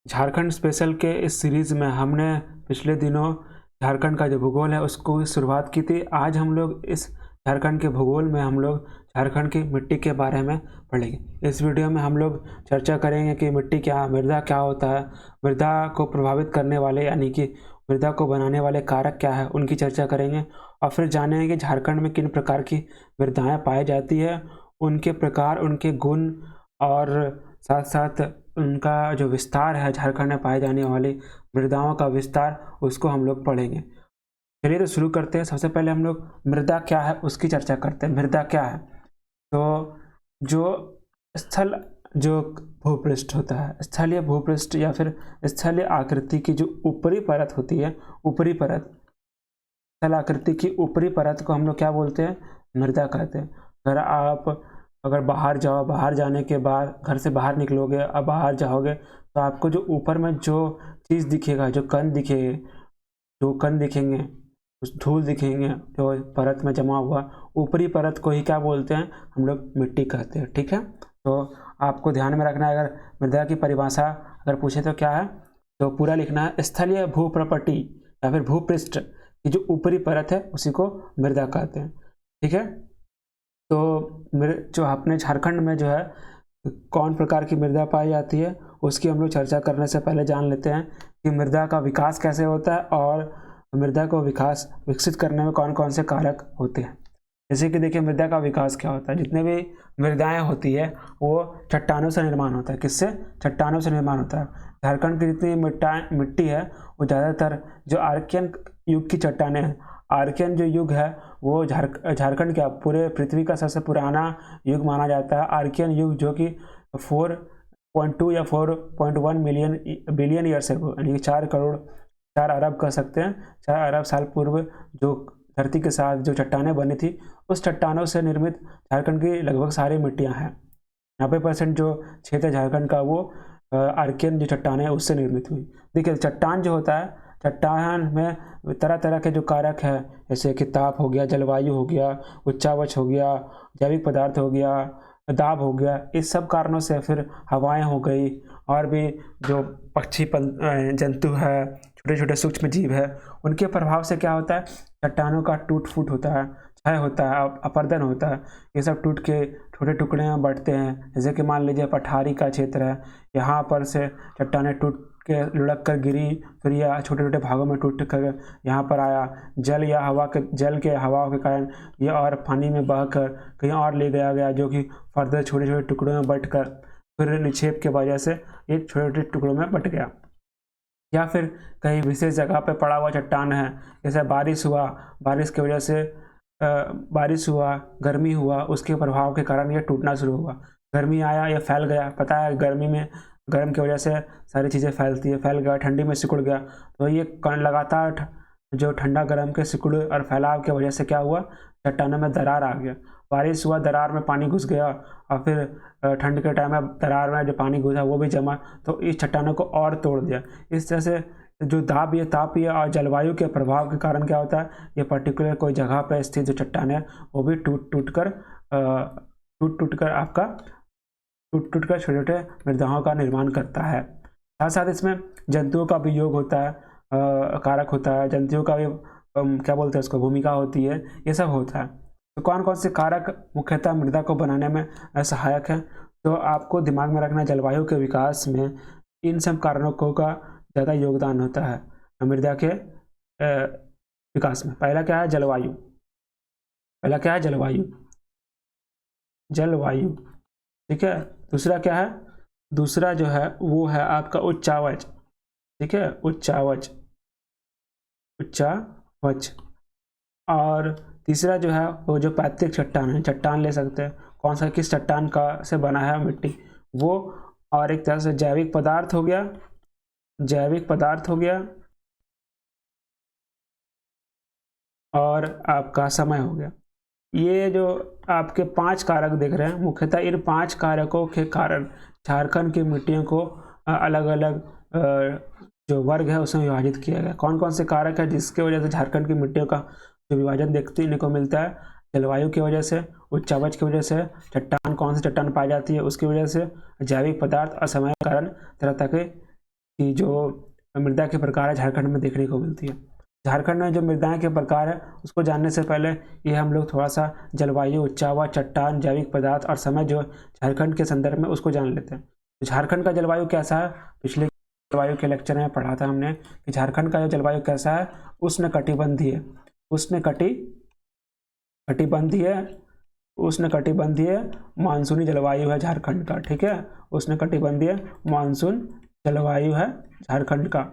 Jharkhand special के इस series में हमने पिछले दिनों झारखंड का जो भूगोल है उसको शुरुआत की थी। आज हम लोग इस झारखंड के भूगोल में हम लोग झारखंड की मिट्टी के बारे में पढ़ेंगे। इस वीडियो में हम लोग चर्चा करेंगे कि मिट्टी क्या, मृदा क्या होता है, मृदा को प्रभावित करने वाले यानी कि मृदा को बनाने वाले कारक क्या है, उनकी चर्चा करेंगे और फिर जानेंगे कि झारखंड में किन प्रकार की मृदाएँ पाई जाती है, उनके प्रकार, उनके गुण और साथ साथ उनका जो विस्तार है, झारखंड में पाए जाने वाली मृदाओं का विस्तार, उसको हम लोग पढ़ेंगे। चलिए तो शुरू करते हैं। सबसे पहले हम लोग मृदा क्या है उसकी चर्चा करते हैं। मृदा क्या है? तो जो स्थल जो भूपृष्ठ होता है, स्थलीय भूपृष्ठ या फिर स्थलीय आकृति की जो ऊपरी परत होती है, ऊपरी परत, स्थल आकृति की ऊपरी परत को हम लोग क्या बोलते हैं? मृदा कहते हैं। अगर बाहर जाओ, बाहर जाने के बाद घर से बाहर निकलोगे और बाहर जाओगे तो आपको जो ऊपर में जो चीज़ दिखेगा, जो कण दिखेंगे, उस धूल दिखेंगे जो परत में जमा हुआ, ऊपरी परत को ही क्या बोलते हैं? हम लोग मिट्टी कहते हैं। ठीक है, तो आपको ध्यान में रखना है। अगर मृदा की परिभाषा अगर पूछे तो क्या है, तो पूरा लिखना है। स्थलीय भूप्रपटी या फिर भूपृष्ठ की जो ऊपरी परत है उसी को मृदा कहते हैं। ठीक है, तो जो अपने झारखंड में जो है कौन प्रकार की मृदा पाई जाती है उसकी हम लोग चर्चा करने से पहले जान लेते हैं कि मृदा का विकास कैसे होता है और मृदा को विकसित करने में कौन कौन से कारक होते हैं। जैसे कि देखिए, मृदा का विकास क्या होता है। जितने भी मृदाएं होती है वो चट्टानों से निर्माण होता है। किससे? चट्टानों से निर्माण होता है। झारखंड की जितनी मिट्टी है वो ज़्यादातर जो आर्कियन युग की चट्टानें हैं, आर्कियन जो युग है वो झारखंड का पूरे पृथ्वी का सबसे पुराना युग माना जाता है। आर्कियन युग जो कि 4.2 या 4.1 बिलियन ईयर्स एगो, यानी कि 4 अरब कह सकते हैं, 4 अरब साल पूर्व जो धरती के साथ जो चट्टानें बनी थी, उस चट्टानों से निर्मित झारखंड की लगभग सारी मिट्टियां हैं। 90% जो क्षेत्र है झारखंड का वो आर्कियन जो चट्टानें हैं उससे निर्मित हुई। देखिए, चट्टान जो होता है, चट्टान में तरह तरह के जो कारक है, जैसे कि ताप हो गया, जलवायु हो गया, उच्चावच हो गया, जैविक पदार्थ हो गया, दाब हो गया, इस सब कारणों से फिर हवाएं हो गई और भी जो पक्षी जंतु है, छोटे छोटे सूक्ष्म जीव है, उनके प्रभाव से क्या होता है? चट्टानों का टूट फूट होता है, क्षय होता है, अपरदन होता है। ये सब टूट के छोटे टुकड़े में बढ़ते हैं। जैसे कि मान लीजिए पठारी का क्षेत्र है, यहाँ पर से चट्टानें टूट के लुढ़क कर गिरी, फिर यह छोटे छोटे भागों में टूट कर यहाँ पर आया। जल के हवा के कारण ये और पानी में बहकर कहीं और ले गया, जो कि फर्दर छोटे छोटे टुकड़ों में बट कर फिर निक्षेप के वजह से ये छोटे छोटे टुकड़ों में बट गया। या फिर कहीं विशेष जगह पे पड़ा हुआ चट्टान है, जैसे बारिश हुआ, बारिश की वजह से बारिश हुआ, गर्मी हुआ, उसके प्रभाव के कारण ये टूटना शुरू हुआ। गर्मी आया, ये फैल गया। पता है गर्मी में गर्म की वजह से सारी चीज़ें फैलती है, फैल गया, ठंडी में सिकुड़ गया, तो ये लगातार जो ठंडा गर्म के सिकुड़ और फैलाव की वजह से क्या हुआ? चट्टानों में दरार आ गया। बारिश हुआ, दरार में पानी घुस गया और फिर ठंड के टाइम में दरार में जो पानी घुसा वो भी जमा, तो इस चट्टानों को और तोड़ दिया। इस तरह से जो ताप ये और जलवायु के प्रभाव के कारण क्या होता है, ये पर्टिकुलर कोई जगह पर स्थित जो चट्टान है वो भी टूट टूट कर छोटे छोटे मृदाओं का निर्माण करता है। साथ साथ इसमें जंतुओं का भी योग होता है, कारक होता है, जंतुओं का भी क्या बोलते हैं उसको, भूमिका होती है, ये सब होता है। तो कौन कौन से कारक मुख्यतः मृदा को बनाने में सहायक है? तो आपको दिमाग में रखना, जलवायु के विकास में इन सब कारणों का ज़्यादा योगदान होता है मृदा के विकास में। पहला क्या है? जलवायु। ठीक है। दूसरा क्या है? दूसरा जो है वो है आपका उच्चावच। ठीक है, उच्चावच। और तीसरा जो है वो जो पैतृक चट्टान है, चट्टान ले सकते हैं, कौन सा किस चट्टान का से बना है मिट्टी वो, और एक तरह से जैविक पदार्थ हो गया और आपका समय हो गया। ये जो आपके 5 कारक दिख रहे हैं, मुख्यतः इन 5 कारकों के कारण झारखंड की मिट्टियों को अलग अलग जो वर्ग है उसमें विभाजित किया गया। कौन कौन से कारक है जिसके वजह से झारखंड की मिट्टियों का जो विभाजन देखने को मिलता है? जलवायु की वजह से, उच्चावच की वजह से, चट्टान कौन सी चट्टान पाई जाती है उसकी वजह से, जैविक पदार्थ और समय के कारण तरह तरह के की जो मृदा के प्रकार है झारखंड में देखने को मिलती है। झारखंड में जो मृदाएं के प्रकार है उसको जानने से पहले ये हम लोग थोड़ा सा जलवायु, उच्चावा, चट्टान, जैविक पदार्थ और समय जो झारखंड के संदर्भ में उसको जान लेते हैं। तो झारखंड का जलवायु कैसा है, पिछले जलवायु के लेक्चर में पढ़ा था हमने कि झारखंड का जो जलवायु कैसा है, उष्णकटिबंधीय मानसूनी जलवायु है झारखंड का। ठीक है, उष्णकटिबंधीय मानसून जलवायु है झारखंड का।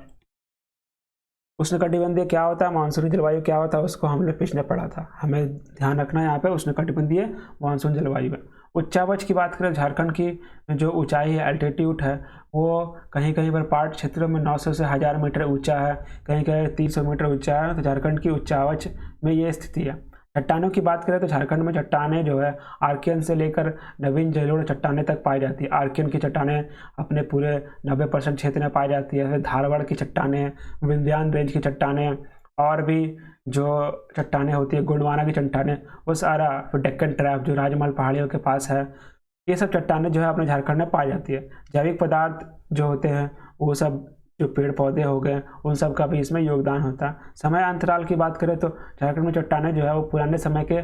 उष्णकटिबंधीय क्या होता है, मानसूनी जलवायु क्या होता है, उसको हमने पिछले पढ़ा था। हमें ध्यान रखना है यहाँ पे उष्णकटिबंधीय मानसून जलवायु है। उच्चावच की बात करें, झारखंड की जो ऊंचाई है, एल्टीट्यूड है, वो कहीं कहीं पर पहाड़ क्षेत्रों में 900 से 1000 मीटर ऊंचा है, कहीं कहीं 300 मीटर ऊंचा है। तो झारखंड की उच्चावच में ये स्थिति है। चट्टानों की बात करें तो झारखंड में चट्टानें जो है आर्कियन से लेकर नवीन जलोढ़ चट्टानें तक पाई जाती है। आर्कियन की चट्टानें अपने पूरे 90% क्षेत्र में पाई जाती है। धारवाड़ की चट्टानें, विंध्यान रेंज की चट्टानें, और भी जो चट्टानें होती है, गोंडवाना की चट्टानें, वो सारा, फिर डेक्कन ट्रैप जो राजमहल पहाड़ियों के पास है, ये सब चट्टानें जो है अपने झारखंड में पाई जाती है। जैविक पदार्थ जो होते हैं वो सब जो पेड़ पौधे हो गए, उन सब का भी इसमें योगदान होता है। समय अंतराल की बात करें तो झारखंड में चट्टानें जो है वो पुराने समय के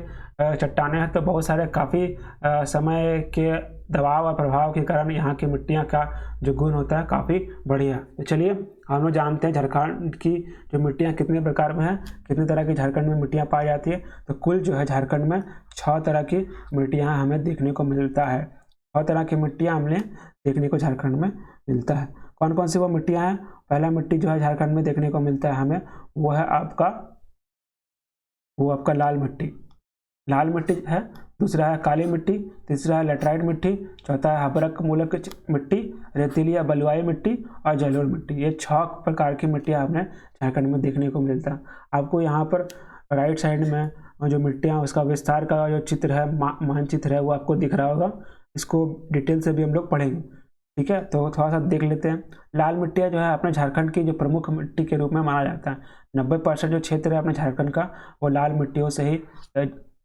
चट्टानें हैं, तो बहुत सारे काफ़ी समय के दबाव और प्रभाव के कारण यहाँ की मिट्टियाँ का जो गुण होता है काफ़ी बढ़िया है। तो चलिए हम लोग जानते हैं झारखंड की जो मिट्टियाँ कितने प्रकार में हैं, कितनी तरह की झारखंड में मिट्टियाँ पाई जाती है। तो कुल जो है झारखंड में 6 तरह की मिट्टियाँ हमें देखने को मिलता है। 6 तरह की मिट्टियाँ हमें देखने को झारखंड में मिलता है। कौन कौन सी वो मिट्टियाँ हैं? पहला मिट्टी जो है झारखंड में देखने को मिलता है हमें, वो है आपका लाल मिट्टी है। दूसरा है काली मिट्टी, तीसरा है लेटराइट मिट्टी, चौथा है हबरक मूलक मिट्टी, रेतीली या बलुआई मिट्टी और जलोढ़ मिट्टी। ये 6 प्रकार की मिट्टियाँ हमें झारखंड में देखने को मिलता है। आपको यहाँ पर राइट साइड में जो मिट्टियाँ, उसका विस्तार का जो चित्र है, मानचित्र है, वो आपको दिख रहा होगा। इसको डिटेल से भी हम लोग पढ़ेंगे। ठीक है, तो थोड़ा सा देख लेते हैं। लाल मिट्टियाँ जो है अपने झारखंड की जो प्रमुख मिट्टी के रूप में माना जाता है। 90% जो क्षेत्र है अपने झारखंड का वो लाल मिट्टियों से ही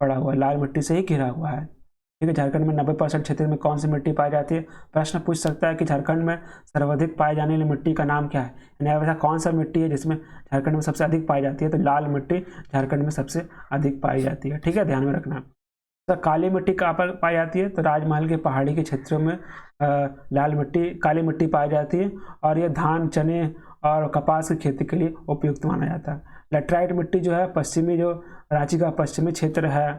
पड़ा हुआ है, लाल मिट्टी से ही घिरा हुआ है। ठीक है, झारखंड में 90% क्षेत्र में कौन सी मिट्टी पाई जाती है? प्रश्न पूछ सकता है कि झारखंड में सर्वाधिक पाई जाने वाली मिट्टी का नाम क्या है, यानी ऐसा कौन सा मिट्टी है जिसमें झारखंड में सबसे अधिक पाई जाती है? तो लाल मिट्टी झारखंड में सबसे अधिक पाई जाती है। ठीक है, ध्यान में रखना। तो काली मिट्टी कहाँ पर पाई जाती है? तो राजमहल के पहाड़ी के क्षेत्रों में काली मिट्टी पाई जाती है, और ये धान, चने और कपास की खेती के लिए उपयुक्त माना जाता है। लेटराइट मिट्टी जो है पश्चिमी, जो रांची का पश्चिमी क्षेत्र है,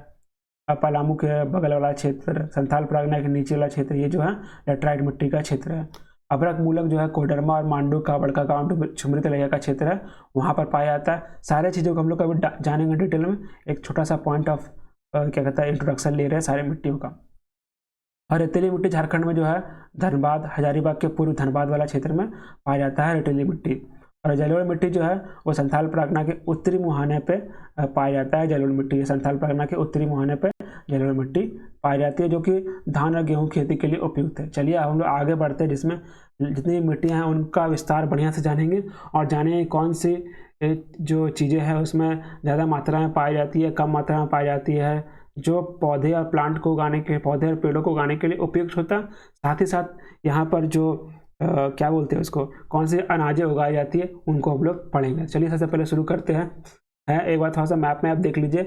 पलामू के बगल वाला क्षेत्र, संथाल परगना के नीचे वाला क्षेत्र, ये जो है लेटराइट मिट्टी का क्षेत्र है। अभ्रक मूलक जो है कोडरमा और मांडू का बड़का गांव झुमरी तलैया का क्षेत्र है, वहाँ पर पाया जाता है। सारे चीज़ों को हम लोग कभी जानेंगे डिटेल में। एक छोटा सा पॉइंट ऑफ क्या कहता है इंट्रोडक्शन ले रहे हैं सारे मिट्टियों का। और रेतीली मिट्टी झारखंड में जो है धनबाद, हजारीबाग के पूर्व धनबाद वाला क्षेत्र में पाया जाता है रेतीली मिट्टी। और जलोढ़ मिट्टी जो है वो संथाल परगना के उत्तरी मुहाने पे पाया जाता है। जलोढ़ मिट्टी संथाल परगना के उत्तरी मुहाने पे जलोढ़ मिट्टी पाई जाती है, जो कि धान और गेहूं खेती के लिए उपयुक्त है। चलिए हम लोग आगे बढ़ते हैं, जिसमें जितनी मिट्टियाँ हैं उनका विस्तार बढ़िया से जानेंगे और जानेंगे कौन सी जो चीज़ें हैं उसमें ज़्यादा मात्रा में पाई जाती है, कम मात्रा में पाई जाती है, जो पौधे और प्लांट को उगाने के, पौधे और पेड़ों को उगाने के लिए उपयुक्त होता है। साथ ही साथ यहाँ पर जो क्या बोलते हैं उसको, कौन सी अनाजें उगाई जाती है उनको हम लोग पढ़ेंगे। चलिए सबसे पहले शुरू करते हैं। एक बार थोड़ा सा मैप में आप देख लीजिए,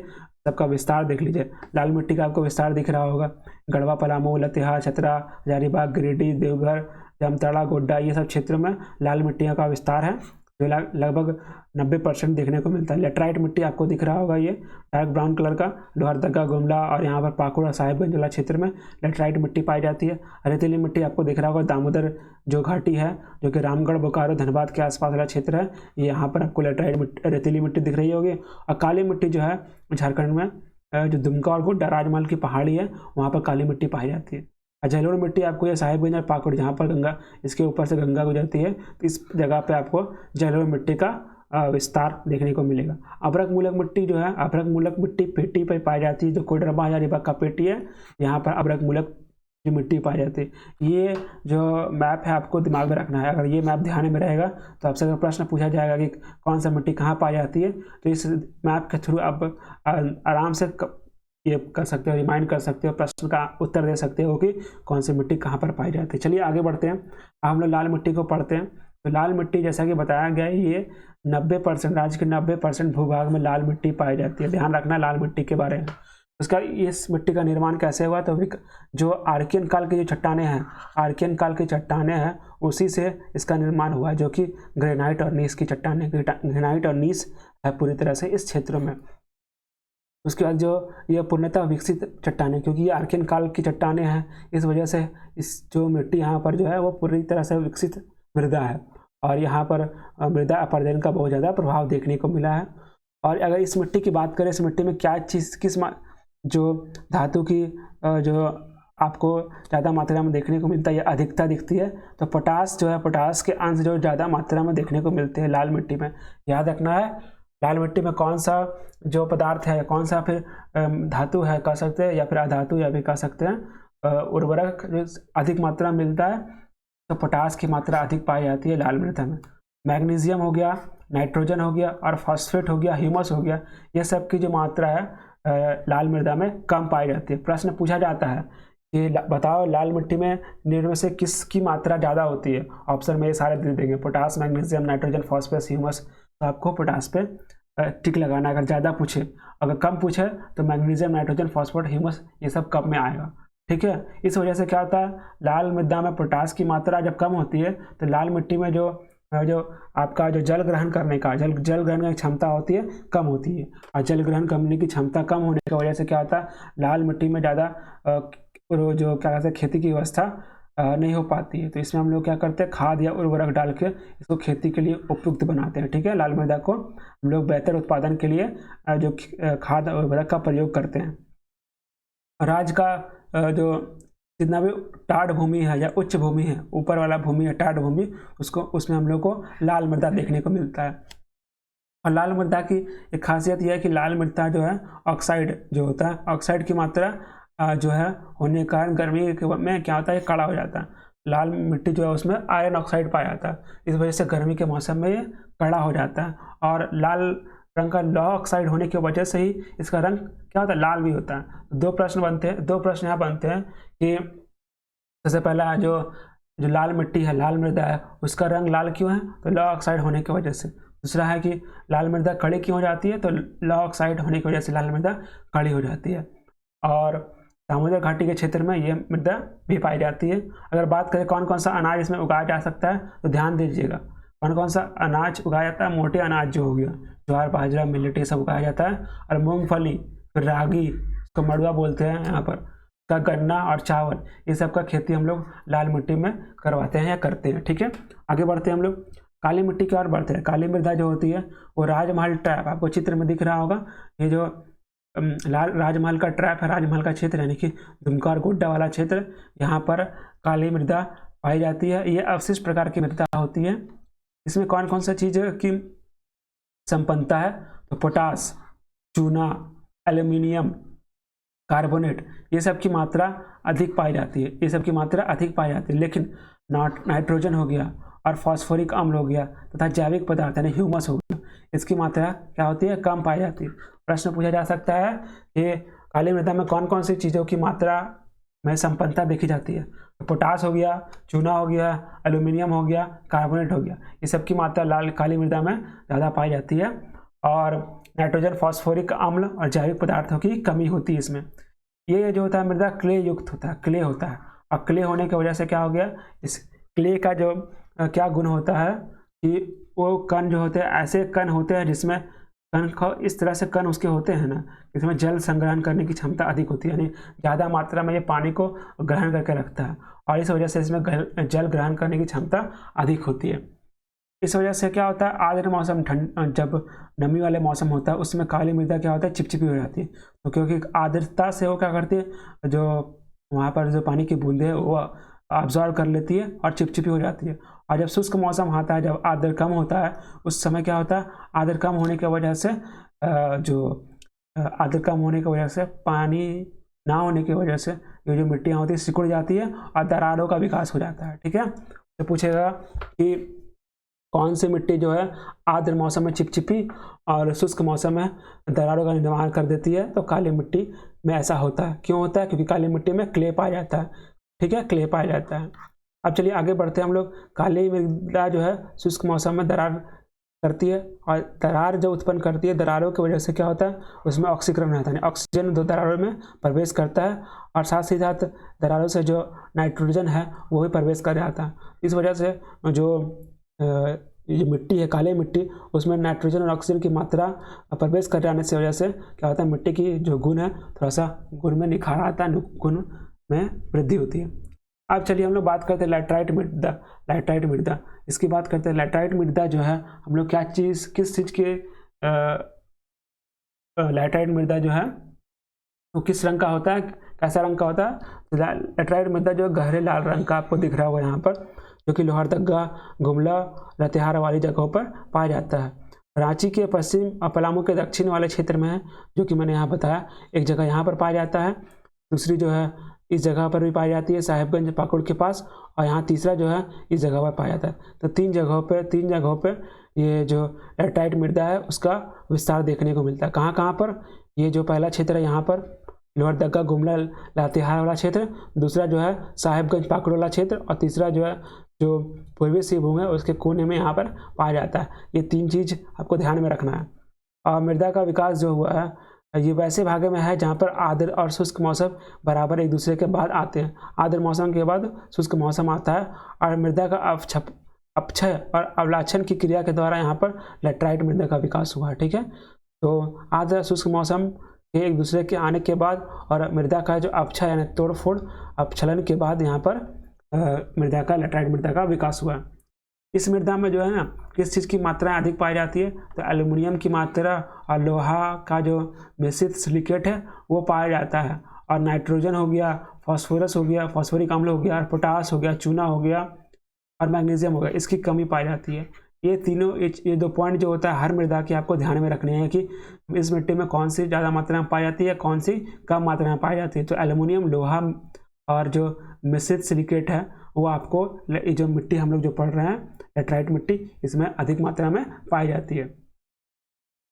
सबका विस्तार देख लीजिए। लाल मिट्टी का आपको विस्तार दिख रहा होगा। गढ़वा, पलामू, लातेहार, चतरा, हजारीबाग, गिरिडीह, देवघर, जामताड़ा, गोड्डा, ये सब क्षेत्रों में लाल मिट्टियों का विस्तार है, जो लगभग 90% देखने को मिलता है। लेटराइट मिट्टी आपको दिख रहा होगा, ये डार्क ब्राउन कलर का, लोहरदगा, गुमला और यहाँ पर पाकुड़ और साहिबगंज वाला क्षेत्र में लेटराइट मिट्टी पाई जाती है। रेतीली मिट्टी आपको दिख रहा होगा, दामोदर जो घाटी है, जो कि रामगढ़, बोकारो, धनबाद के आसपास वाला क्षेत्र है, यहाँ पर आपको रेतीली मिट्टी दिख रही होगी। और काली मिट्टी जो है झारखंड में जो दुमका और गोड्डा राजमहल की पहाड़ी है, वहाँ पर काली मिट्टी पाई जाती है। जलोढ़ मिट्टी आपको ये साहिबगंज और पाकुड़, जहाँ पर गंगा, इसके ऊपर से गंगा गुजरती है, तो इस जगह पे आपको जलोढ़ मिट्टी का विस्तार देखने को मिलेगा। अभ्रक मूलक मिट्टी जो है, अभ्रक मूलक मिट्टी पेटी पर पाई जाती है, जो कोडरमा हजारीबाग का पेटी है, यहाँ पर अभ्रक मूलक की मिट्टी पाई जाती है। ये जो मैप है आपको दिमाग में रखना है। अगर ये मैप ध्यान में रहेगा तो आपसे अगर प्रश्न पूछा जाएगा कि कौन सा मिट्टी कहाँ पाई जाती है, तो इस मैप के थ्रू आप आराम से ये कर सकते हो, रिमाइंड कर सकते हो, प्रश्न का उत्तर दे सकते हो कि कौन सी मिट्टी कहाँ पर पाई जाती है। चलिए आगे बढ़ते हैं। हम लोग लाल मिट्टी को पढ़ते हैं। तो लाल मिट्टी जैसा कि बताया गया है, ये 90% राज्य के 90% भूभाग में लाल मिट्टी पाई जाती है। ध्यान रखना लाल मिट्टी के बारे में। उसका इस मिट्टी का निर्माण कैसे हुआ, तो जो आर्कियन काल की जो चट्टानें हैं, आर्कियन काल की चट्टानें हैं, उसी से इसका निर्माण हुआ, जो कि ग्रेनाइट और नीस की चट्टानें, ग्रेनाइट और नीस है पूरी तरह से इस क्षेत्र में। उसके बाद जो ये पूर्णतः विकसित चट्टानें, क्योंकि ये आर्कियन काल की चट्टानें हैं, इस वजह से इस जो मिट्टी यहाँ पर जो है वो पूरी तरह से विकसित मृदा है, और यहाँ पर मृदा अपरदन का बहुत ज़्यादा प्रभाव देखने को मिला है। और अगर इस मिट्टी की बात करें, इस मिट्टी में क्या चीज़ जो धातु की जो आपको ज़्यादा मात्रा में देखने को मिलता है या अधिकता दिखती है, तो पोटास जो है, पोटास के अंश जो ज़्यादा मात्रा में देखने को मिलते हैं लाल मिट्टी में। याद रखना है लाल मिट्टी में कौन सा जो पदार्थ है, कौन सा फिर धातु है कह सकते हैं, या फिर अधातु या भी कह सकते हैं, उर्वरक जो अधिक मात्रा में मिलता है, तो पोटास की मात्रा अधिक पाई जाती है लाल मृदा में। मैग्नीशियम हो गया, नाइट्रोजन हो गया और फॉस्फेट हो गया, ह्यूमस हो गया, ये सब की जो मात्रा है लाल मृदा में कम पाई जाती है। प्रश्न पूछा जाता है कि बताओ लाल मिट्टी में निम्न में से किसकी मात्रा ज़्यादा होती है। ऑप्शन में ये सारे दे देंगे, potash, magnesium, nitrogen, phosphate, humus. तो आपको पोटास पे टिक लगाना अगर ज़्यादा पूछे। अगर कम पूछे तो मैग्नीशियम, नाइट्रोजन, फॉस्फेट, ह्यूमस ये सब कम में आएगा। ठीक है, इस वजह से क्या होता है, लाल मृदा में पोटास की मात्रा जब कम होती है तो लाल मिट्टी में जो आपका जो जल ग्रहण करने का जल ग्रहण की क्षमता होती है कम होती है, और जल ग्रहण करने की क्षमता कम होने की वजह से क्या होता है, लाल मिट्टी में ज़्यादा जो क्या कहते हैं खेती की व्यवस्था नहीं हो पाती है। तो इसमें हम लोग क्या करते हैं, खाद या उर्वरक डाल के इसको खेती के लिए उपयुक्त बनाते हैं। ठीक है, लाल मृदा को हम लोग बेहतर उत्पादन के लिए जो खाद और उर्वरक का प्रयोग करते हैं। राज्य का जो जितना भी टाढ़ भूमि है या उच्च भूमि है, ऊपर वाला भूमि है टाढ़ भूमि, उसमें हम लोग को लाल मृदा देखने को मिलता है। और लाल मृदा की एक खासियत यह है कि लाल मृदा जो है ऑक्साइड जो होता है, ऑक्साइड की मात्रा जो है होने के कारण गर्मी में क्या होता है, कड़ा हो जाता है। लाल मिट्टी जो है उसमें आयरन ऑक्साइड पाया जाता है, इस वजह से गर्मी के मौसम में ये कड़ा हो जाता है। और लाल रंग का लौह ऑक्साइड होने की वजह से ही इसका रंग क्या होता है, लाल भी होता है। दो प्रश्न यहाँ बनते हैं कि सबसे पहला जो लाल मिट्टी है, लाल मृदा है, उसका रंग लाल क्यों है, तो लौह ऑक्साइड होने की वजह से। दूसरा है कि लाल मृदा कड़ी क्यों हो जाती है, तो लौह ऑक्साइड होने की वजह से लाल मृदा कड़ी हो जाती है। और दामोदर घाटी के क्षेत्र में ये मृदा भी पाई जाती है। अगर बात करें कौन कौन सा अनाज इसमें उगाया जा सकता है, तो ध्यान दीजिएगा कौन कौन सा अनाज उगाया जाता है। मोटे अनाज जो हो गया, ज्वार, बाजरा, मिलेट, ये सब उगाया जाता है। और मूंगफली, फिर रागी, इसको मड़ुआ बोलते हैं यहाँ पर, का गन्ना और चावल, ये सब का खेती हम लोग लाल मिट्टी में करवाते हैं या करते हैं। ठीक है, आगे बढ़ते हैं हम लोग काली मिट्टी की ओर बढ़ते हैं। काली मृदा जो होती है वो राजमहल ट्रैप, आपको चित्र में दिख रहा होगा, ये जो राजमहल का ट्रैप है, राजमहल का क्षेत्र यानी कि दुमका और गोड्डा वाला क्षेत्र, यहाँ पर काली मृदा पाई जाती है। ये अवशिष्ट प्रकार की मृदा होती है। इसमें कौन कौन सा चीज़ की संपन्नता है, तो पोटास, चूना, एल्यूमिनियम, कार्बोनेट, ये सब की मात्रा अधिक पाई जाती है, ये सब की मात्रा अधिक पाई जाती है। लेकिन नाइट्रोजन हो गया और फास्फोरिक अम्ल हो गया तथा जैविक पदार्थ यानी ह्यूमस हो गया, इसकी मात्रा क्या होती है, कम पाई जाती है। प्रश्न पूछा जा सकता है कि काली मृदा में कौन कौन सी चीज़ों की मात्रा में संपन्नता देखी जाती है, तो पोटास हो गया, चूना हो गया, एल्यूमिनियम हो गया, कार्बोनेट हो गया, ये सब की मात्रा काली मृदा में ज़्यादा पाई जाती है। और नाइट्रोजन, फास्फोरिक अम्ल और जैविक पदार्थों की कमी होती है इसमें। ये जो होता है मृदा क्ले युक्त होता है, क्ले होता है। और क्ले होने की वजह से क्या हो गया, इस क्ले का जो क्या गुण होता है कि वो कण जो होते हैं, ऐसे कण होते हैं जिसमें कण को इस तरह से कण उसके होते हैं ना, इसमें जल संग्रहण करने की क्षमता अधिक होती है, यानी ज़्यादा मात्रा में ये पानी को ग्रहण करके रखता है, और इस वजह से इसमें जल ग्रहण करने की क्षमता अधिक होती है। इस वजह से क्या होता है, आर्द्र मौसम, ठंड, जब नमी वाले मौसम होता है उसमें काली मृदा क्या होता है, चिपचिपी हो जाती है। तो क्योंकि आर्द्रता से वो क्या करती है, जो वहाँ पर जो पानी की बूंदें है वो अब्जॉर्ब कर लेती है और चिपचिपी हो जाती है। और जब शुष्क मौसम आता है, जब आर्द्र कम होता है, उस समय क्या होता है, आर्द्र कम होने की वजह से आर्द्र कम होने की वजह से पानी ना होने की वजह से ये जो मिट्टियाँ होती है सिकुड़ जाती है और दरारों का विकास हो जाता है। ठीक है, तो पूछेगा कि कौन सी मिट्टी जो है आर्द्र मौसम में चिपचिपी और शुष्क मौसम में दरारों का निर्माण कर देती है, तो काली मिट्टी में ऐसा होता है। क्यों होता है, क्योंकि काली मिट्टी में क्ले पाया जाता है। ठीक है, क्ले पाया जाता है। अब चलिए आगे बढ़ते हैं हम लोग। काली मृदा जो है शुष्क मौसम में दरार करती है, और दरार जो उत्पन्न करती है, दरारों की वजह से क्या होता है, उसमें ऑक्सीकरण रहता है, ऑक्सीजन दो दरारों में प्रवेश करता है, और साथ ही साथ दरारों से जो नाइट्रोजन है वो भी प्रवेश कर जाता है। इस वजह से जो मिट्टी है, काली मिट्टी, उसमें नाइट्रोजन और ऑक्सीजन की मात्रा प्रवेश कर जाने से वजह से क्या होता है, मिट्टी की जो गुण है थोड़ा सा गुण में निखार आता है, गुण में वृद्धि होती है। अब चलिए हम लोग बात करते हैं लैटराइट मृदा। लैटराइट मृदा, इसकी बात करते हैं। लैटराइट मृदा जो है हम लोग किस चीज़ के लैटराइट मृदा जो है वो किस रंग का होता है, कैसा रंग का होता है। लैटराइट मृदा जो गहरे लाल रंग का आपको दिख रहा होगा यहाँ पर, जो कि लोहरदगा, गुमला, लतेहार वाली जगहों पर पाया जाता है। रांची के पश्चिम और पलामू के दक्षिण वाले क्षेत्र में है, जो कि मैंने यहाँ बताया। एक जगह यहाँ पर पाया जाता है, दूसरी जो है इस जगह पर भी पाई जाती है साहिबगंज पाकुड़ के पास, और यहाँ तीसरा जो है इस जगह पर पाया जाता है। तो तीन जगहों पे ये जो लैटराइट मृदा है उसका विस्तार देखने को मिलता है। कहाँ कहाँ पर, ये जो पहला क्षेत्र है यहाँ पर लोहरदगा, गुमला, लातेहार वाला क्षेत्र, दूसरा जो है साहिबगंज पाकुड़ वाला क्षेत्र, और तीसरा जो है जो पूर्वी सिंहभूम है उसके कोने में यहाँ पर पाया जाता है। ये तीन चीज़ आपको ध्यान में रखना है। और मृदा का विकास जो हुआ है ये वैसे भागों में है जहाँ पर आर्द्र और शुष्क मौसम बराबर एक दूसरे के बाद आते हैं। आर्द्र मौसम के बाद शुष्क मौसम आता है, और मृदा का अपक्षय और अवलाछन की क्रिया के द्वारा यहाँ पर लैटराइट मृदा का विकास हुआ है। ठीक है, तो आर्द्र शुष्क मौसम के एक दूसरे के आने के बाद और मृदा का जो अपक्षय यानी तोड़फोड़ अपक्षलन के बाद यहाँ पर मृदा का लैटराइट मृदा का विकास हुआ है। इस मृदा में जो है ना किस चीज़ की मात्रा अधिक पाई जाती है, तो एल्युमिनियम की मात्रा और लोहा का जो मिश्रित सिलिकेट है वो पाया जाता है, और नाइट्रोजन हो गया, फास्फोरस हो गया, फास्फोरिक अम्ल हो गया, पोटास हो गया, चूना हो गया, और मैग्नीशियम हो गया, इसकी कमी पाई जाती है। ये तीनों ये दो पॉइंट जो होता है हर मृदा के आपको ध्यान में रखने हैं कि इस मिट्टी में कौन सी ज़्यादा मात्रा में पाई जाती है, कौन सी कम मात्रा में पाई जाती है। तो एल्युमिनियम, लोहा और जो मिश्रित सिलिकेट है वो आपको ये जो मिट्टी हम लोग जो पढ़ रहे हैं लैटराइट मिट्टी, इसमें अधिक मात्रा में पाई जाती है,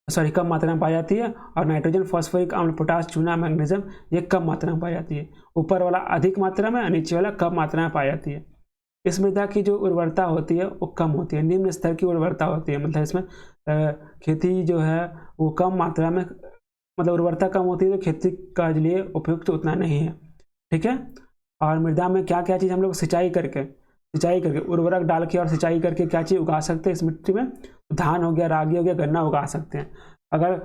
सॉरी कम मात्रा में पाई जाती है। और नाइट्रोजन, फास्फोरिक अम्ल, पोटास, चूना, मैग्नीशियम ये कम मात्रा में पाई जाती है। ऊपर वाला अधिक मात्रा में, नीचे वाला कम मात्रा में पाई जाती है। इस मृदा की जो उर्वरता होती है वो कम होती है, निम्न स्तर की उर्वरता होती है, मतलब इसमें खेती जो है वो कम मात्रा में, मतलब उर्वरता कम होती है तो खेती के लिए उपयुक्त तो उतना नहीं है। ठीक है, और मृदा में क्या क्या चीज़ हम लोग सिंचाई करके उर्वरक डाल के और सिंचाई करके क्या चीज़ उगा सकते हैं इस मिट्टी में, धान हो गया, रागी हो गया, गन्ना उगा सकते हैं। अगर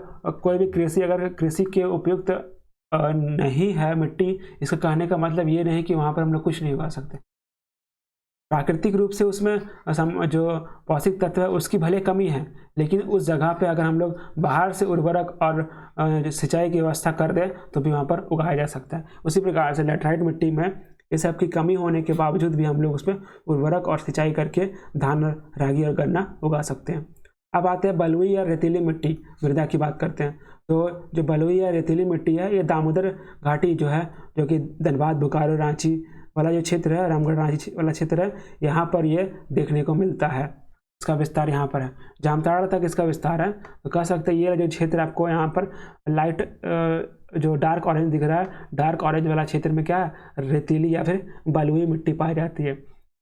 कोई भी कृषि के उपयुक्त नहीं है मिट्टी, इसका कहने का मतलब ये नहीं कि वहाँ पर हम लोग कुछ नहीं उगा सकते। प्राकृतिक रूप से उसमें जो पौष्टिक तत्व है उसकी भले कमी है, लेकिन उस जगह पे अगर हम लोग बाहर से उर्वरक और सिंचाई की व्यवस्था कर दें तो भी वहाँ पर उगाया जा सकता है। उसी प्रकार से लैटराइट मिट्टी में इस सब की कमी होने के बावजूद भी हम लोग उसमें उर्वरक और सिंचाई करके धान, रागी और गन्ना उगा सकते हैं। अब आते हैं बलुई या रेतीली मिट्टी मृदा की बात करते हैं। तो जो बलुई या रेतीली मिट्टी है ये दामोदर घाटी जो है, जो कि धनबाद, बोकारो, रांची वाला जो क्षेत्र है, रामगढ़, रांची वाला क्षेत्र है, यहाँ पर ये देखने को मिलता है। इसका विस्तार यहाँ पर है, जामताड़ा तक इसका विस्तार है। तो कह सकते हैं ये जो क्षेत्र आपको यहाँ पर लाइट जो डार्क ऑरेंज दिख रहा है, डार्क ऑरेंज वाला क्षेत्र में क्या है, रेतीली या फिर बलुई मिट्टी पाई जाती है।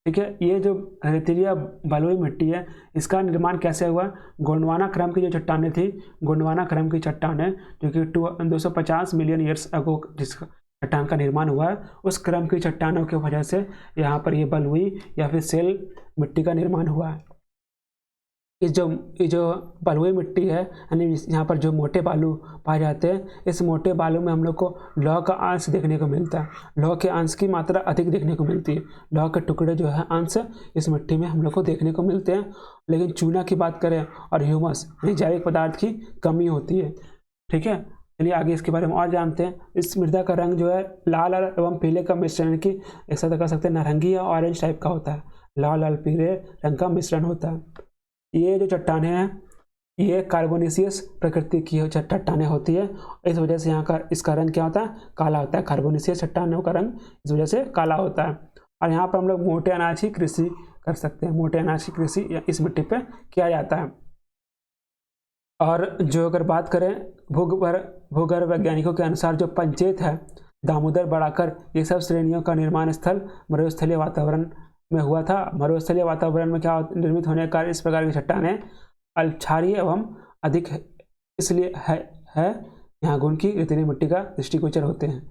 ठीक है, ये जो रेतीली या बलुई मिट्टी है इसका निर्माण कैसे हुआ, गोंडवाना क्रम की जो चट्टानें थी, गोंडवाना क्रम की चट्टानें जो कि 250 मिलियन ईयर्स अगो जिसका चट्टान का निर्माण हुआ है, उस क्रम की चट्टानों की वजह से यहाँ पर ये बलुई या फिर सेल मिट्टी का निर्माण हुआ है। ये जो बलुई मिट्टी है यानी यहाँ पर जो मोटे बालू पाए जाते हैं, इस मोटे बालू में हम लोग को लौह का अंश देखने को मिलता है। लौह के अंश की मात्रा अधिक देखने को मिलती है। लौह के टुकड़े जो है अंश इस मिट्टी में हम लोग को देखने को मिलते हैं। लेकिन चूना की बात करें और ह्यूमस यानी जैविक पदार्थ की कमी होती है। ठीक है, चलिए आगे इसके बारे में और जानते हैं। इस मृदा का रंग जो है लाल एवं पीले का मिश्रण की एक साथ कह सकते हैं नारंगी या ऑरेंज टाइप का होता है, लाल और पीले रंग का मिश्रण होता है। ये जो चट्टानें हैं ये कार्बोनेशियस प्रकृति की चट्टानें होती है, इस वजह से यहाँ का इसका रंग क्या होता है, काला होता है। कार्बोनेशियस चट्टानों का रंग इस वजह से काला होता है। और यहाँ पर हम लोग मोटे अनाज की कृषि कर सकते हैं, मोटे अनाज की कृषि इस मिट्टी पे किया जाता है। और जो अगर बात करें भूगर्भ वैज्ञानिकों के अनुसार जो पंचेत है, दामोदर, बड़ाकर, ये सब श्रेणियों का निर्माण स्थल मरुस्थलीय वातावरण में हुआ था। मरुस्थलीय वातावरण में क्या निर्मित होने के कारण इस प्रकार की चट्टानें अल्पक्षारीय एवं अधिक इसलिए है यहाँ गुण की रेतीली मिट्टी का दृष्टिगोचर होते हैं।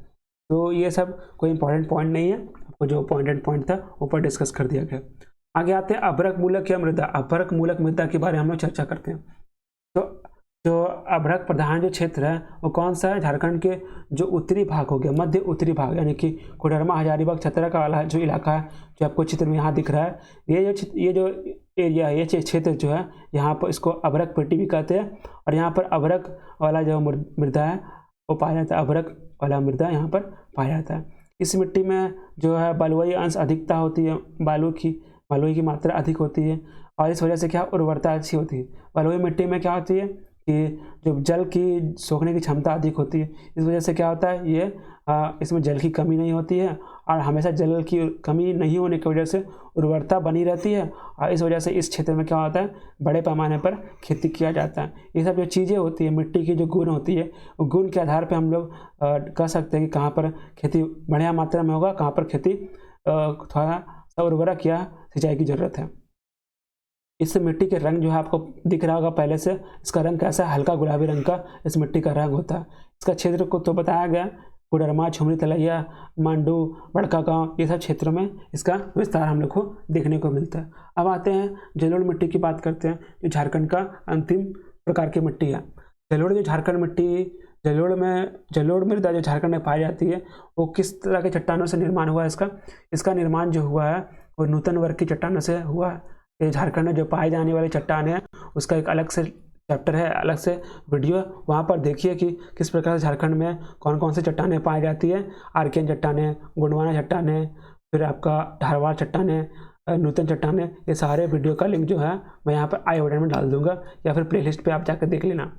तो ये सब कोई इंपॉर्टेंट पॉइंट नहीं है, आपको जो इंपॉर्टेंट पॉइंट था ऊपर डिस्कस कर दिया गया। आगे आते हैं अभ्रक मूलक या मृदा। अभ्रक मूलक मृदा के बारे में हम लोग चर्चा करते हैं। तो जो अभ्रक प्रधान जो क्षेत्र है वो कौन सा है? झारखंड के जो उत्तरी भाग हो गया, मध्य उत्तरी भाग, यानी कि कोडरमा, हजारीबाग, चतरा का वाला जो इलाका है, जो आपको चित्र में यहाँ दिख रहा है, ये जो एरिया है, ये क्षेत्र जो है, यहाँ पर इसको अभ्रक पट्टी भी कहते हैं। और यहाँ पर अभ्रक वाला जो मृदा है वो पाया जाता है, अभ्रक वाला मृदा यहाँ पर पाया जाता है। इस मिट्टी में जो है बलुई अंश अधिकता होती है, बलुई की मात्रा अधिक होती है, और इस वजह से क्या उर्वरता अच्छी होती है। बलुई मिट्टी में क्या होती है कि जो जल की सोखने की क्षमता अधिक होती है, इस वजह से क्या होता है, ये इसमें जल की कमी नहीं होती है, और हमेशा जल की कमी नहीं होने की वजह से उर्वरता बनी रहती है, और इस वजह से इस क्षेत्र में क्या होता है, बड़े पैमाने पर खेती किया जाता है। ये सब जो चीज़ें होती है, मिट्टी की जो गुण होती है, वो गुण के आधार पर हम लोग कह सकते हैं कि कहाँ पर खेती बढ़िया मात्रा में होगा, कहाँ पर खेती थोड़ा सा उर्वरक या सिंचाई की ज़रूरत है। इस मिट्टी के रंग जो है आपको दिख रहा होगा पहले से, इसका रंग कैसा है, हल्का गुलाबी रंग का इस मिट्टी का रंग होता है। इसका क्षेत्र को तो बताया गया, कोडरमा, झुमरी, तलैया, मांडू, बड़का गांव, ये सब क्षेत्रों में इसका विस्तार हम लोग को देखने को मिलता है। अब आते हैं जलोढ़ मिट्टी की बात करते हैं, जो झारखंड का अंतिम प्रकार की मिट्टी है। जलोढ़ जो झारखंड मिट्टी, जलोढ़ मृदा जो झारखंड में पाई जाती है, वो किस तरह के चट्टानों से निर्माण हुआ है? इसका निर्माण जो हुआ है वो नूतन वर्ग की चट्टानों से हुआ है। ये झारखंड में जो पाई जाने वाली चट्टान है उसका एक अलग से चैप्टर है, अलग से वीडियो, वहाँ पर देखिए कि किस प्रकार से झारखंड में कौन कौन सी चट्टानें पाई जाती है। आर्कियन चट्टानें, गोंडवाना चट्टानें, फिर आपका धारवाड़ चट्टानें, नूतन चट्टानें, ये सारे वीडियो का लिंक जो है मैं यहाँ पर आई बटन में डाल दूंगा, या फिर प्लेलिस्ट पे आप जाकर देख लेना।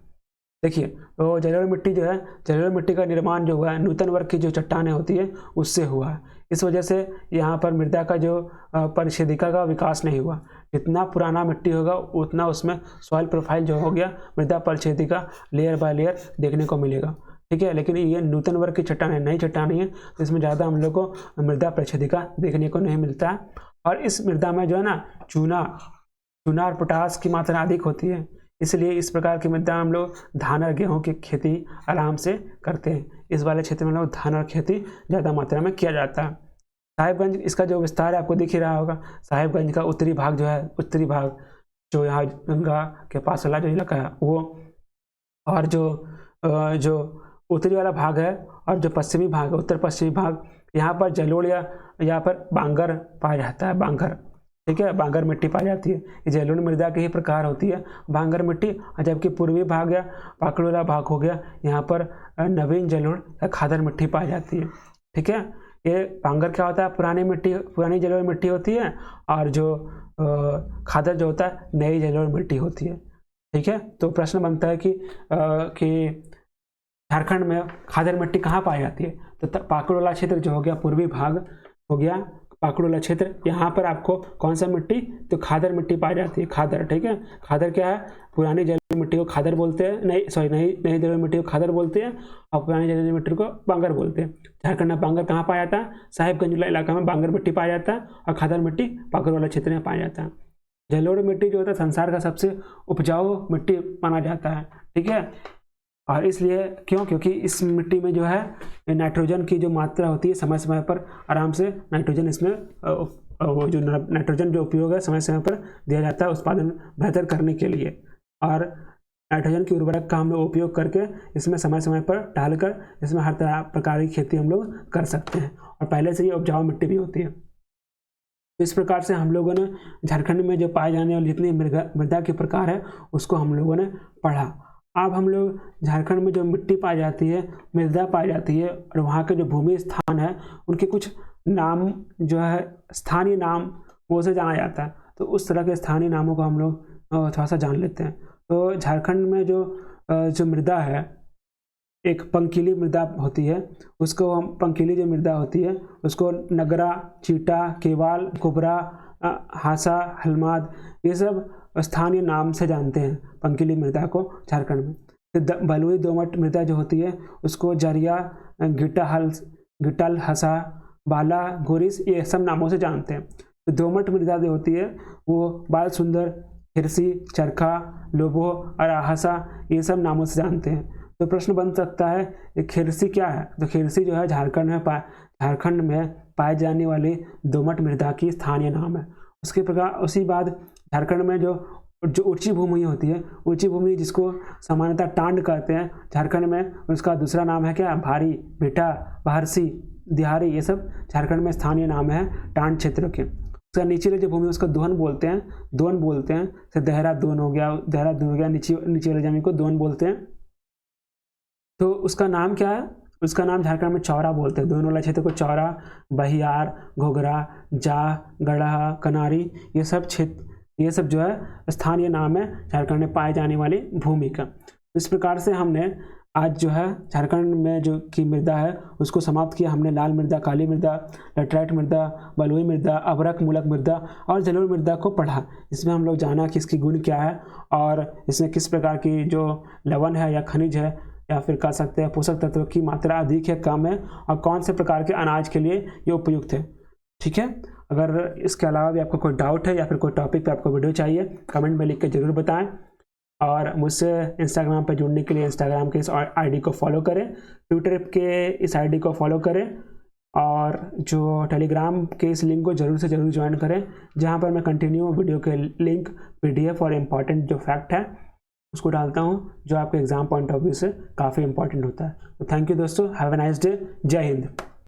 देखिए, तो जलोढ़ मिट्टी जो है, जलोढ़ मिट्टी का निर्माण जो हुआ है नूतन वर्ग की जो चट्टानें होती है उससे हुआ है। इस वजह से यहाँ पर मृदा का जो परिच्छेदिका का विकास नहीं हुआ। जितना पुराना मिट्टी होगा उतना उसमें सॉइल प्रोफाइल जो हो गया, मृदा परिच्छेदिका लेयर बाय लेयर देखने को मिलेगा, ठीक है। लेकिन ये नूतन वर्ग की चट्टानें, नई चट्टानें है, तो इसमें ज़्यादा हम लोग को मृदा परिच्छेदिका देखने को नहीं मिलता है। और इस मृदा में जो है ना चूना और पोटास की मात्रा अधिक होती है, इसलिए इस प्रकार की मृदा हम लोग धान और गेहूँ की खेती आराम से करते हैं। इस वाले क्षेत्र में लोग धान और खेती ज़्यादा मात्रा में किया जाता है। साहिबगंज, इसका जो विस्तार है आपको दिख ही रहा होगा। साहिबगंज का उत्तरी भाग जो है, उत्तरी भाग जो यहाँ गंगा के पास वाला जो इलाका है वो, और जो उत्तरी वाला भाग है, और जो पश्चिमी भाग है, उत्तर पश्चिमी भाग, यहाँ पर जलोढ़ या यहाँ पर बांगर पाया जाता है, बांगर, ठीक है, बांगर मिट्टी पाई जाती है। ये जलोढ़ मृदा की ही प्रकार होती है बांगर मिट्टी। जबकि पूर्वी भाग या पाकड़ वाला भाग हो गया, यहाँ पर नवीन जलोढ़ या खादर मिट्टी पाई जाती है, ठीक है। ये बांगर क्या होता है, पुरानी जलोढ़ मिट्टी होती है, और जो खादर जो होता है नई जलोढ़ मिट्टी होती है, ठीक है। तो प्रश्न बनता है कि झारखंड में खादर मिट्टी कहाँ पाई जाती है? तो पाकड़ वाला क्षेत्र जो हो गया, पूर्वी भाग हो गया पाकड़ वाला क्षेत्र, यहाँ पर आपको कौन सा मिट्टी, तो खादर मिट्टी पाई जाती है, खादर, ठीक है। खादर क्या है, पुरानी जलोढ़ मिट्टी को खादर बोलते हैं, नई जलोढ़ मिट्टी को खादर बोलते हैं, और पुरानी जलोढ़ मिट्टी को बांगर बोलते हैं। झारखंड में बांगर कहाँ पाया जाता है? साहिबगंज इलाका में बांगर मिट्टी पाया जाता है, और खादर मिट्टी पाकड़ वाला क्षेत्र में पाया जाता है। जलोढ़ मिट्टी जो होता है संसार का सबसे उपजाऊ मिट्टी माना जाता है, ठीक है। और इसलिए क्योंकि इस मिट्टी में जो है नाइट्रोजन की जो मात्रा होती है, समय समय पर आराम से नाइट्रोजन इसमें वो जो नाइट्रोजन जो उपयोग है समय समय पर दिया जाता है उत्पादन बेहतर करने के लिए। और नाइट्रोजन की उर्वरक का हम लोग उपयोग करके इसमें समय समय पर डालकर इसमें हर तरह प्रकार की खेती हम लोग कर सकते हैं, और पहले से ये उपजाऊ मिट्टी भी होती है। तो इस प्रकार से हम लोगों ने झारखंड में जो पाए जाने वाली जितनी मृदा के प्रकार है उसको हम लोगों ने पढ़ा। अब हम लोग झारखंड में जो मिट्टी पाई जाती है, मृदा पाई जाती है, और वहाँ के जो भूमि स्थान है उनके कुछ नाम जो है स्थानीय नाम वो से जाना जाता है। तो उस तरह के स्थानीय नामों को हम लोग थोड़ा सा जान लेते हैं। तो झारखंड में जो मृदा है, एक पंकीली मृदा होती है, उसको हम पंकीली जो मृदा होती है उसको नगरा, चीटा, केवाल, कुबरा, हासा, हलमाद, ये सब स्थानीय नाम से जानते हैं पंकीली मृदा को झारखंड में। तो बलुई दोमट मृदा जो होती है उसको जरिया, गिटल, हसा, बाला, गोरिस, ये सब नामों से जानते हैं। तो दोमट मृदा जो होती है वो बाल सुंदर, खिरसी, चरखा, लोबो और आहासा ये सब नामों से जानते हैं। तो प्रश्न बन सकता है ये खिरसी क्या है? तो खिरसी जो है झारखंड में पाए जाने वाली दोमट मृदा की स्थानीय नाम है। उसके प्रकार उसी बाद झारखंड में जो ऊंची भूमि होती है, ऊंची भूमि जिसको सामान्यतः टांड कहते हैं झारखंड में, उसका दूसरा नाम है क्या? भारी, भिटा, बहरसी, दिहारी, ये सब झारखंड में स्थानीय नाम है टांड क्षेत्र के। उसका नीचे जो भूमि उसको दोन बोलते हैं, जैसे देहरादून हो गया, नीचे वाली जमीन को दोन बोलते हैं। तो उसका नाम क्या है? उसका नाम झारखंड में चौरा बोलते हैं। दोनों वाला क्षेत्र को चौरा, बहियार, घोघरा, जा, गढ़ा, कनारी, ये सब जो है स्थानीय नाम है झारखंड में पाए जाने वाली भूमि का। इस प्रकार से हमने आज जो है झारखंड में जो की मृदा है उसको समाप्त किया। हमने लाल मृदा, काली मृदा, लैटराइट मृदा, बलुई मृदा, अभ्रक मूलक मृदा और जलोढ़ मृदा को पढ़ा। इसमें हम लोग जाना कि इसकी गुण क्या है और इसमें किस प्रकार की जो लवण है या खनिज है या फिर कह सकते हैं पोषक तत्व की मात्रा अधिक है, कम है, और कौन से प्रकार के अनाज के लिए ये उपयुक्त है। ठीक है, अगर इसके अलावा भी आपको कोई डाउट है या फिर कोई टॉपिक पे आपको वीडियो चाहिए, कमेंट में लिख के ज़रूर बताएं। और मुझसे इंस्टाग्राम पर जुड़ने के लिए इंस्टाग्राम के इस आईडी को फॉलो करें, ट्विटर के इस आईडी को फॉलो करें, और जो टेलीग्राम के इस लिंक को ज़रूर से ज़रूर ज्वाइन करें, जहाँ पर मैं कंटिन्यू वीडियो के लिंक, PDF और इम्पॉर्टेंट जो फैक्ट है उसको डालता हूँ, जो आपके एग्जाम पॉइंट ऑफ व्यू से काफ़ी इंपॉर्टेंट होता है। तो थैंक यू दोस्तों, हैव अ नाइस डे, जय हिंद।